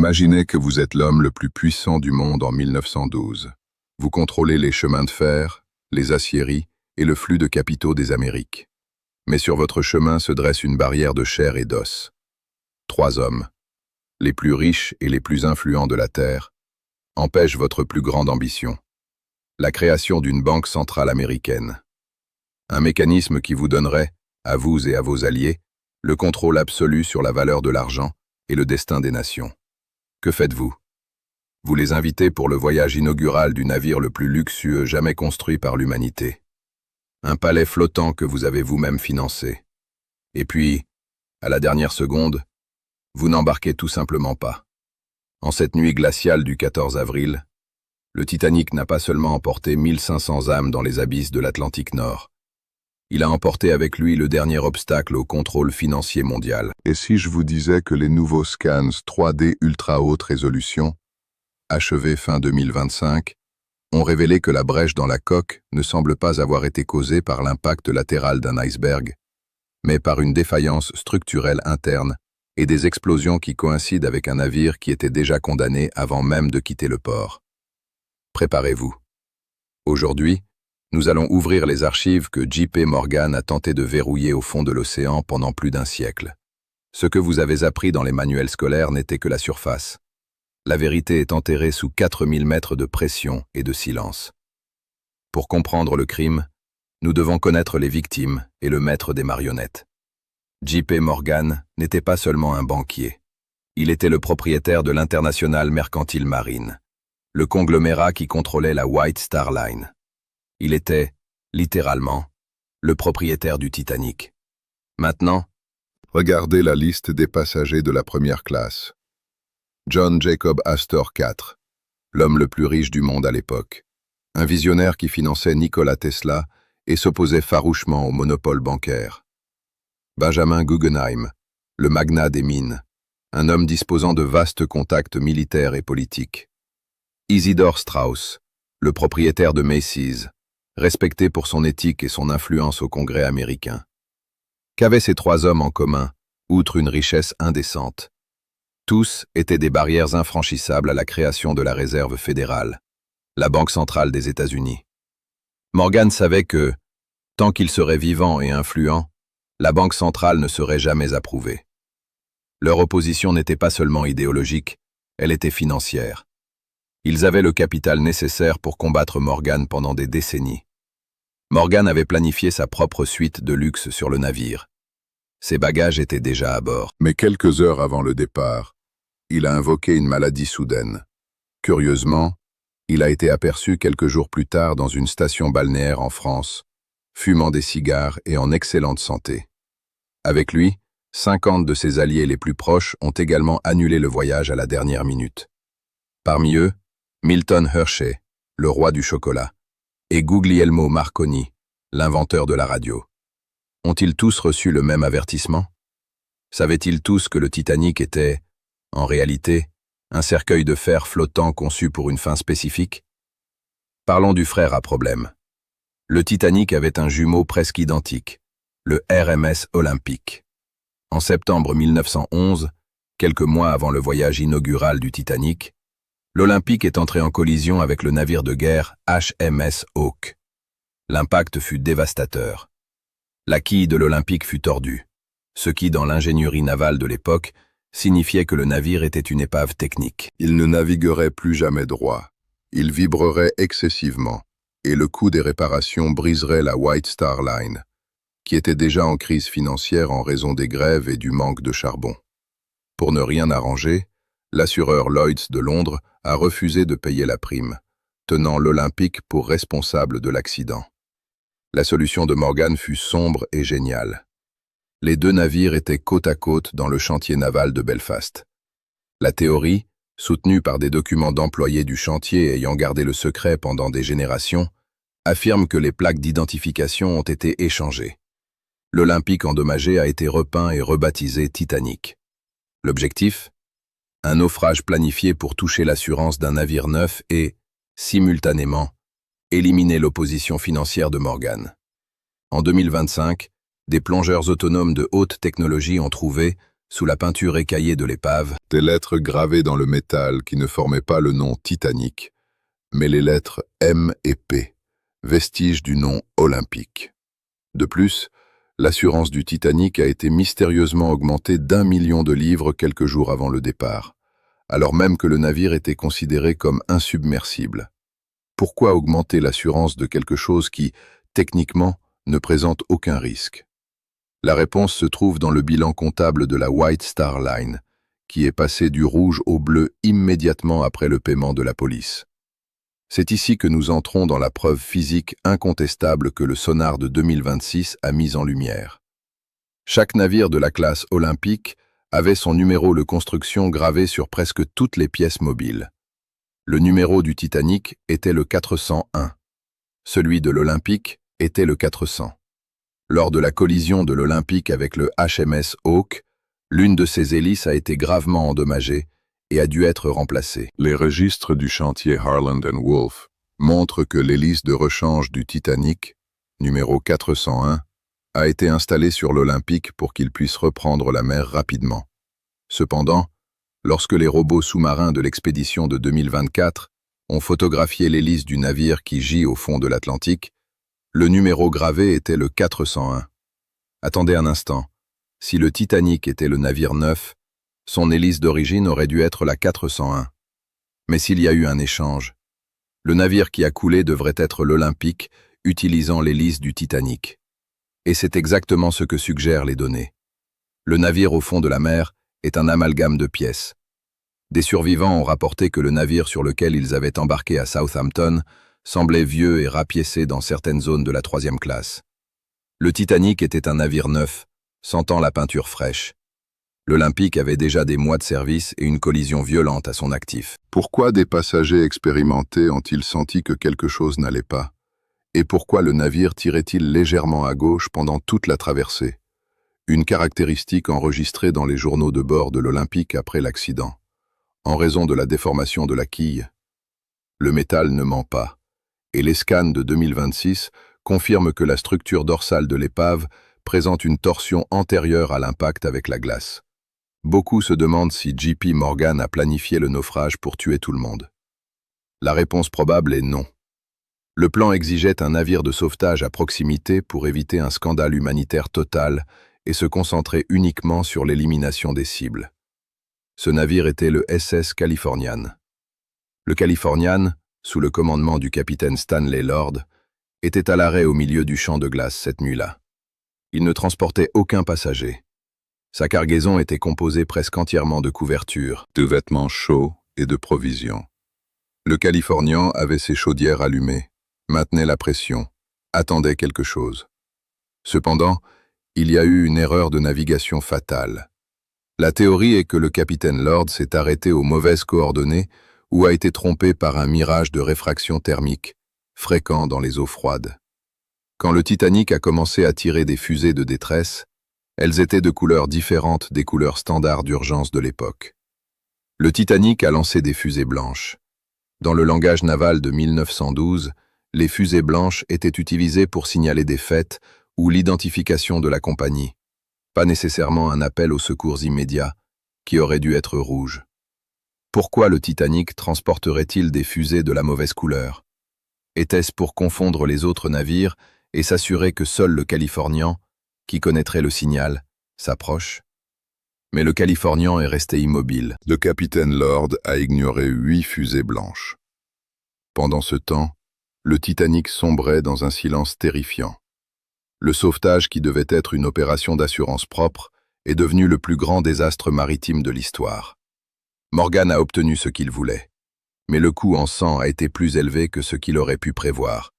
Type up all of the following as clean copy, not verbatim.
Imaginez que vous êtes l'homme le plus puissant du monde en 1912. Vous contrôlez les chemins de fer, les aciéries et le flux de capitaux des Amériques. Mais sur votre chemin se dresse une barrière de chair et d'os. 3 hommes, les plus riches et les plus influents de la Terre, empêchent votre plus grande ambition, la création d'une banque centrale américaine. Un mécanisme qui vous donnerait, à vous et à vos alliés, le contrôle absolu sur la valeur de l'argent et le destin des nations. Que faites-vous? Vous les invitez pour le voyage inaugural du navire le plus luxueux jamais construit par l'humanité. Un palais flottant que vous avez vous-même financé. Et puis, à la dernière seconde, vous n'embarquez tout simplement pas. En cette nuit glaciale du 14 avril, le Titanic n'a pas seulement emporté 1500 âmes dans les abysses de l'Atlantique Nord. Il a emporté avec lui le dernier obstacle au contrôle financier mondial. Et si je vous disais que les nouveaux scans 3D ultra haute résolution, achevés fin 2025, ont révélé que la brèche dans la coque ne semble pas avoir été causée par l'impact latéral d'un iceberg, mais par une défaillance structurelle interne et des explosions qui coïncident avec un navire qui était déjà condamné avant même de quitter le port. Préparez-vous. Aujourd'hui, nous allons ouvrir les archives que J.P. Morgan a tenté de verrouiller au fond de l'océan pendant plus d'un siècle. Ce que vous avez appris dans les manuels scolaires n'était que la surface. La vérité est enterrée sous 4000 mètres de pression et de silence. Pour comprendre le crime, nous devons connaître les victimes et le maître des marionnettes. J.P. Morgan n'était pas seulement un banquier. Il était le propriétaire de l'International Mercantile Marine, le conglomérat qui contrôlait la White Star Line. Il était, littéralement, le propriétaire du Titanic. Maintenant, regardez la liste des passagers de la première classe. John Jacob Astor IV, l'homme le plus riche du monde à l'époque. Un visionnaire qui finançait Nikola Tesla et s'opposait farouchement au monopole bancaire. Benjamin Guggenheim, le magnat des mines, un homme disposant de vastes contacts militaires et politiques. Isidore Strauss, le propriétaire de Macy's, respecté pour son éthique et son influence au Congrès américain. Qu'avaient ces 3 hommes en commun, outre une richesse indécente? Tous étaient des barrières infranchissables à la création de la Réserve fédérale, la Banque centrale des États-Unis. Morgan savait que, tant qu'il serait vivant et influent, la Banque centrale ne serait jamais approuvée. Leur opposition n'était pas seulement idéologique, elle était financière. Ils avaient le capital nécessaire pour combattre Morgan pendant des décennies. Morgan avait planifié sa propre suite de luxe sur le navire. Ses bagages étaient déjà à bord. Mais quelques heures avant le départ, il a invoqué une maladie soudaine. Curieusement, il a été aperçu quelques jours plus tard dans une station balnéaire en France, fumant des cigares et en excellente santé. Avec lui, 50 de ses alliés les plus proches ont également annulé le voyage à la dernière minute. Parmi eux, Milton Hershey, le roi du chocolat, et Guglielmo Marconi, l'inventeur de la radio. Ont-ils tous reçu le même avertissement? Savaient-ils tous que le Titanic était, en réalité, un cercueil de fer flottant conçu pour une fin spécifique? Parlons du frère à problème. Le Titanic avait un jumeau presque identique, le RMS Olympic. En septembre 1911, quelques mois avant le voyage inaugural du Titanic, l'Olympique est entré en collision avec le navire de guerre HMS Hawke. L'impact fut dévastateur. La quille de l'Olympique fut tordue, ce qui, dans l'ingénierie navale de l'époque, signifiait que le navire était une épave technique. Il ne naviguerait plus jamais droit. Il vibrerait excessivement, et le coût des réparations briserait la White Star Line, qui était déjà en crise financière en raison des grèves et du manque de charbon. Pour ne rien arranger, l'assureur Lloyds de Londres a refusé de payer la prime, tenant l'Olympique pour responsable de l'accident. La solution de Morgan fut sombre et géniale. Les 2 navires étaient côte à côte dans le chantier naval de Belfast. La théorie, soutenue par des documents d'employés du chantier ayant gardé le secret pendant des générations, affirme que les plaques d'identification ont été échangées. L'Olympique endommagé a été repeint et rebaptisé Titanic. L'objectif? Un naufrage planifié pour toucher l'assurance d'un navire neuf et, simultanément, éliminer l'opposition financière de Morgan. En 2025, des plongeurs autonomes de haute technologie ont trouvé, sous la peinture écaillée de l'épave, des lettres gravées dans le métal qui ne formaient pas le nom Titanic, mais les lettres M et P, vestiges du nom olympique. De plus, l'assurance du Titanic a été mystérieusement augmentée d'1 million de livres quelques jours avant le départ, alors même que le navire était considéré comme insubmersible. Pourquoi augmenter l'assurance de quelque chose qui, techniquement, ne présente aucun risque? La réponse se trouve dans le bilan comptable de la White Star Line, qui est passé du rouge au bleu immédiatement après le paiement de la police. C'est ici que nous entrons dans la preuve physique incontestable que le sonar de 2026 a mise en lumière. Chaque navire de la classe olympique avait son numéro de construction gravé sur presque toutes les pièces mobiles. Le numéro du Titanic était le 401. Celui de l'Olympique était le 400. Lors de la collision de l'Olympique avec le HMS Hawke, l'une de ses hélices a été gravement endommagée et a dû être remplacée. Les registres du chantier Harland & Wolff montrent que l'hélice de rechange du Titanic, numéro 401, a été installée sur l'Olympique pour qu'il puisse reprendre la mer rapidement. Cependant, lorsque les robots sous-marins de l'expédition de 2024 ont photographié l'hélice du navire qui gît au fond de l'Atlantique, le numéro gravé était le 401. Attendez un instant. Si le Titanic était le navire neuf, son hélice d'origine aurait dû être la 401. Mais s'il y a eu un échange, le navire qui a coulé devrait être l'Olympique, utilisant l'hélice du Titanic. Et c'est exactement ce que suggèrent les données. Le navire au fond de la mer est un amalgame de pièces. Des survivants ont rapporté que le navire sur lequel ils avaient embarqué à Southampton semblait vieux et rapiécé dans certaines zones de la 3e classe. Le Titanic était un navire neuf, sentant la peinture fraîche. L'Olympique avait déjà des mois de service et une collision violente à son actif. Pourquoi des passagers expérimentés ont-ils senti que quelque chose n'allait pas? Et pourquoi le navire tirait-il légèrement à gauche pendant toute la traversée? Une caractéristique enregistrée dans les journaux de bord de l'Olympique après l'accident. En raison de la déformation de la quille, le métal ne ment pas, et les scans de 2026 confirment que la structure dorsale de l'épave présente une torsion antérieure à l'impact avec la glace. Beaucoup se demandent si JP Morgan a planifié le naufrage pour tuer tout le monde. La réponse probable est non. Le plan exigeait un navire de sauvetage à proximité pour éviter un scandale humanitaire total et se concentrer uniquement sur l'élimination des cibles. Ce navire était le SS Californian. Le Californian, sous le commandement du capitaine Stanley Lord, était à l'arrêt au milieu du champ de glace cette nuit-là. Il ne transportait aucun passager. Sa cargaison était composée presque entièrement de couvertures, de vêtements chauds et de provisions. Le Californian avait ses chaudières allumées, maintenait la pression, attendait quelque chose. Cependant, il y a eu une erreur de navigation fatale. La théorie est que le capitaine Lord s'est arrêté aux mauvaises coordonnées ou a été trompé par un mirage de réfraction thermique, fréquent dans les eaux froides. Quand le Titanic a commencé à tirer des fusées de détresse, elles étaient de couleurs différentes des couleurs standards d'urgence de l'époque. Le Titanic a lancé des fusées blanches. Dans le langage naval de 1912, les fusées blanches étaient utilisées pour signaler des fêtes ou l'identification de la compagnie, pas nécessairement un appel aux secours immédiats, qui aurait dû être rouge. Pourquoi le Titanic transporterait-il des fusées de la mauvaise couleur? Était-ce pour confondre les autres navires et s'assurer que seul le Californian, qui connaîtrait le signal, s'approche? Mais le Californian est resté immobile. Le capitaine Lord a ignoré 8 fusées blanches. Pendant ce temps, le Titanic sombrait dans un silence terrifiant. Le sauvetage, qui devait être une opération d'assurance propre, est devenu le plus grand désastre maritime de l'histoire. Morgan a obtenu ce qu'il voulait, mais le coût en sang a été plus élevé que ce qu'il aurait pu prévoir.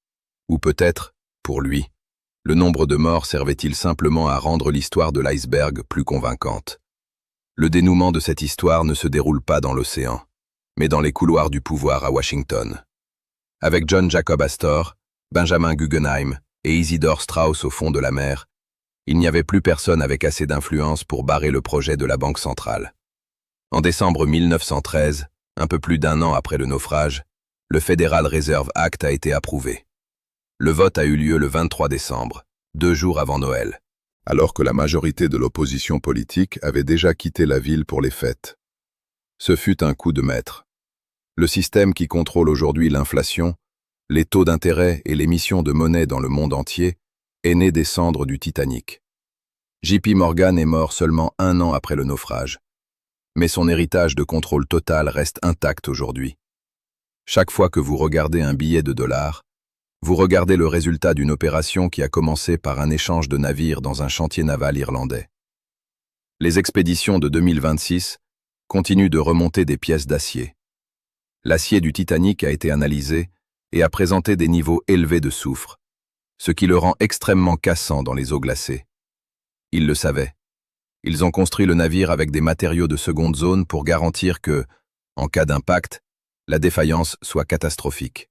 Ou peut-être, pour lui, le nombre de morts servait-il simplement à rendre l'histoire de l'iceberg plus convaincante. Le dénouement de cette histoire ne se déroule pas dans l'océan, mais dans les couloirs du pouvoir à Washington. Avec John Jacob Astor, Benjamin Guggenheim et Isidore Straus au fond de la mer, il n'y avait plus personne avec assez d'influence pour barrer le projet de la Banque centrale. En décembre 1913, un peu plus d'1 an après le naufrage, le Federal Reserve Act a été approuvé. Le vote a eu lieu le 23 décembre, 2 jours avant Noël. alors que la majorité de l'opposition politique avait déjà quitté la ville pour les fêtes. Ce fut un coup de maître. Le système qui contrôle aujourd'hui l'inflation, les taux d'intérêt et l'émission de monnaie dans le monde entier est né des cendres du Titanic. JP Morgan est mort seulement 1 an après le naufrage. Mais son héritage de contrôle total reste intact aujourd'hui. Chaque fois que vous regardez un billet de $, vous regardez le résultat d'une opération qui a commencé par un échange de navires dans un chantier naval irlandais. Les expéditions de 2026 continuent de remonter des pièces d'acier. L'acier du Titanic a été analysé et a présenté des niveaux élevés de soufre, ce qui le rend extrêmement cassant dans les eaux glacées. Ils le savaient. Ils ont construit le navire avec des matériaux de seconde zone pour garantir que, en cas d'impact, la défaillance soit catastrophique.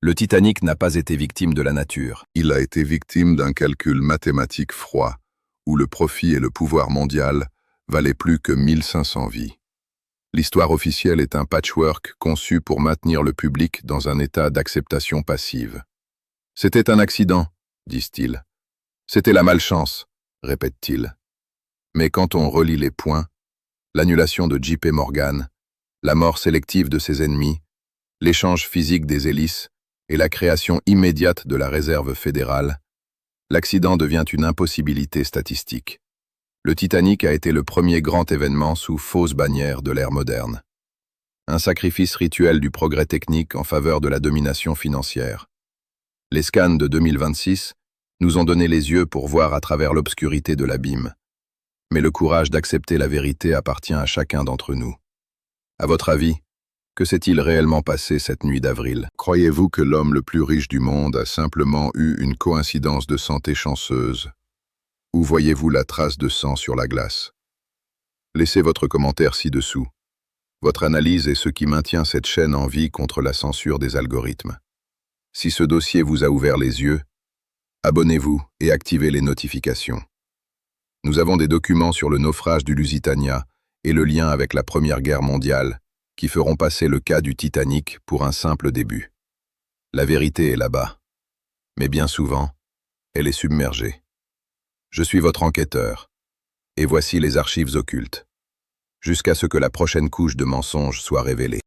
Le Titanic n'a pas été victime de la nature. Il a été victime d'un calcul mathématique froid, où le profit et le pouvoir mondial valaient plus que 1500 vies. L'histoire officielle est un patchwork conçu pour maintenir le public dans un état d'acceptation passive. « C'était un accident », disent-ils. « C'était la malchance », répètent-ils. Mais quand on relie les points, l'annulation de JP Morgan, la mort sélective de ses ennemis, l'échange physique des hélices et la création immédiate de la réserve fédérale, l'accident devient une impossibilité statistique. Le Titanic a été le premier grand événement sous fausse bannière de l'ère moderne. Un sacrifice rituel du progrès technique en faveur de la domination financière. Les scans de 2026 nous ont donné les yeux pour voir à travers l'obscurité de l'abîme. Mais le courage d'accepter la vérité appartient à chacun d'entre nous. À votre avis, que s'est-il réellement passé cette nuit d'avril? Croyez-vous que l'homme le plus riche du monde a simplement eu une coïncidence de santé chanceuse? Ou voyez-vous la trace de sang sur la glace? Laissez votre commentaire ci-dessous. Votre analyse est ce qui maintient cette chaîne en vie contre la censure des algorithmes. Si ce dossier vous a ouvert les yeux, abonnez-vous et activez les notifications. Nous avons des documents sur le naufrage du Lusitania et le lien avec la Première Guerre mondiale qui feront passer le cas du Titanic pour un simple début. La vérité est là-bas. Mais bien souvent, elle est submergée. Je suis votre enquêteur, et voici les archives occultes, jusqu'à ce que la prochaine couche de mensonges soit révélée.